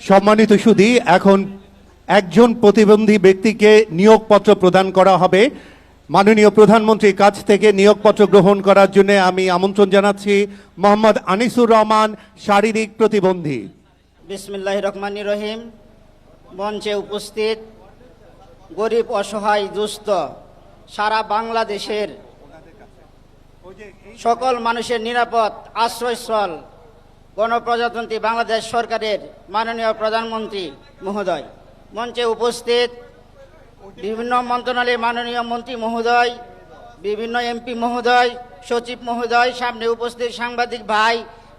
সম্মানিত সুধী, এখন একজন প্রতিবন্ধী ব্যক্তিকে নিয়োগপত্র প্রদান করা হবে। মাননীয় প্রধানমন্ত্রীর কাছ থেকে নিয়োগপত্র গ্রহণ করার জন্য আমি আমন্ত্রণ জানাচ্ছি মোহাম্মদ আনিসুর রহমান, শারীরিক প্রতিবন্ধী। বিসমিল্লাহির রহমানির রহিম। মঞ্চে উপস্থিত গরিব, অসহায়, দুস্থ সারা বাংলাদেশের সকল মানুষের নিরাপদ আশ্রয়স্থল গণপ্রজাতন্ত্রী বাংলাদেশ সরকারের মাননীয় প্রধানমন্ত্রী মহোদয়, মঞ্চে উপস্থিত বিভিন্ন মন্ত্রণালয়ের মাননীয় মন্ত্রী মহোদয়, বিভিন্ন এমপি মহোদয়, সচিব মহোদয়, সামনে উপস্থিত সাংবাদিক ভাই,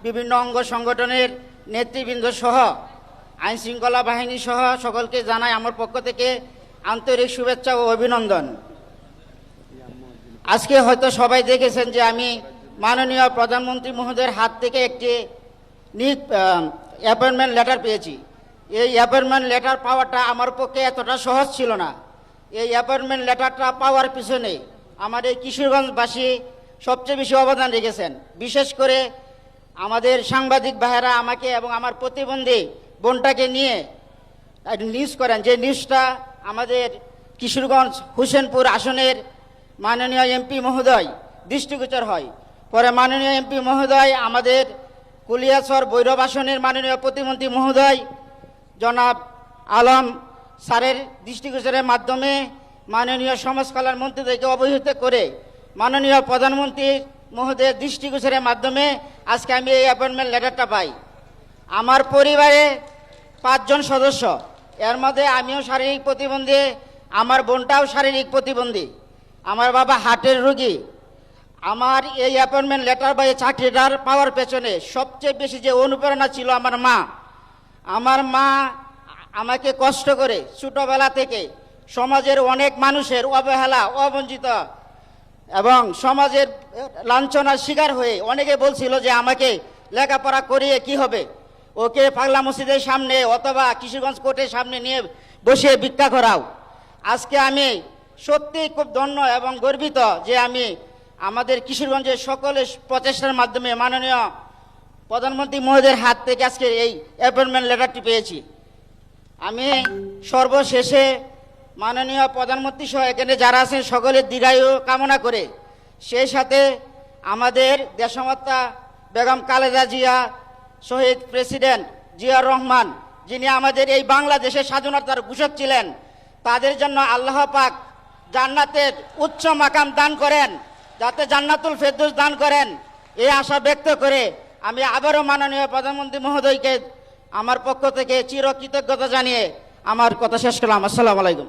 বিভিন্ন অঙ্গ সংগঠনের নেতৃবৃন্দ সহ আইনশৃঙ্খলা বাহিনী সহ সকলকে জানাই আমার পক্ষ থেকে আন্তরিক শুভেচ্ছা ও অভিনন্দন। আজকে হয়তো সবাই দেখেছেন যে আমি মাননীয় প্রধানমন্ত্রী মহোদয়ের হাত থেকে একটি অ্যাপয়েন্টমেন্ট লেটার পেয়েছি। এই অ্যাপয়েন্টমেন্ট লেটার পাওয়াটা আমার পক্ষে এতটা সহজ ছিল না। এই অ্যাপয়েন্টমেন্ট লেটারটা পাওয়ার পিছনে আমার এই কিশোরগঞ্জবাসী সবচেয়ে বেশি অবদান রেখেছেন। বিশেষ করে আমাদের সাংবাদিক ভাইয়েরা আমাকে এবং আমার প্রতিবন্ধী বোনটাকে নিয়ে নিউজ করেন, যে নিউজটা আমাদের কিশোরগঞ্জ হুসেনপুর আসনের মাননীয় এমপি মহোদয় দৃষ্টিগোচর হয়। পরে মাননীয় এমপি মহোদয় আমাদের কুলিয়াচর ভৈরব আসনের মাননীয় প্রতিমন্ত্রী মহোদয় জনাব আলম স্যারের দৃষ্টিগোচরের মাধ্যমে মাননীয় সমাজ কল্যাণ মন্ত্রীদেরকে অবহিত করে মাননীয় প্রধানমন্ত্রী মহোদয়ের দৃষ্টিগোচরের মাধ্যমে আজকে আমি এই অ্যাপয়েন্টমেন্ট লেটারটা পাই। আমার পরিবারে 5 জন সদস্য, এর মধ্যে আমিও শারীরিক প্রতিবন্ধী, আমার বোনটাও শারীরিক প্রতিবন্ধী, আমার বাবা হার্টের রোগী। আমার এই অ্যাপয়েন্টমেন্ট লেটার বা এই চাকরিটার পাওয়ার পেছনে সবচেয়ে বেশি যে অনুপ্রেরণা ছিল আমার মা। আমার মা আমাকে কষ্ট করে ছোটোবেলা থেকে সমাজের অনেক মানুষের অবহেলা, অবঞ্চিত এবং সমাজের লাঞ্ছনার শিকার হয়ে অনেকে বলছিল যে আমাকে লেখাপড়া করিয়ে কি হবে, ওকে পাগলা মসজিদের সামনে অথবা কিশোরগঞ্জ কোর্টের সামনে নিয়ে বসে ভিক্ষা করাও। আজকে আমি সত্যি খুব ধন্য এবং গর্বিত যে আমি আমাদের কিশোরগঞ্জের সকলের প্রচেষ্টার মাধ্যমে মাননীয় প্রধানমন্ত্রী মহোদয়ের হাত থেকে আজকে এই অ্যাপয়েন্টমেন্ট লেটারটি পেয়েছি। আমি সর্বশেষে মাননীয় প্রধানমন্ত্রী সহ এখানে যারা আছেন সকলের দীর্ঘায়ু কামনা করে, সেই সাথে আমাদের দেশমাতা বেগম খালেদা জিয়া, শহীদ প্রেসিডেন্ট জিয়াউর রহমান, যিনি আমাদের এই বাংলাদেশের স্বাধীনতার ঘোষক ছিলেন, তাদের জন্য আল্লাহ পাক জান্নাতের উচ্চ মাকাম দান করেন, যাতে জান্নাতুল ফেরদৌস দান করেন, এই আশা ব্যক্ত করে আমি আবারও মাননীয় প্রধানমন্ত্রী মহোদয়কে আমার পক্ষ থেকে চিরকৃতজ্ঞতা জানিয়ে আমার কথা শেষ করলাম। আসসালামু আলাইকুম।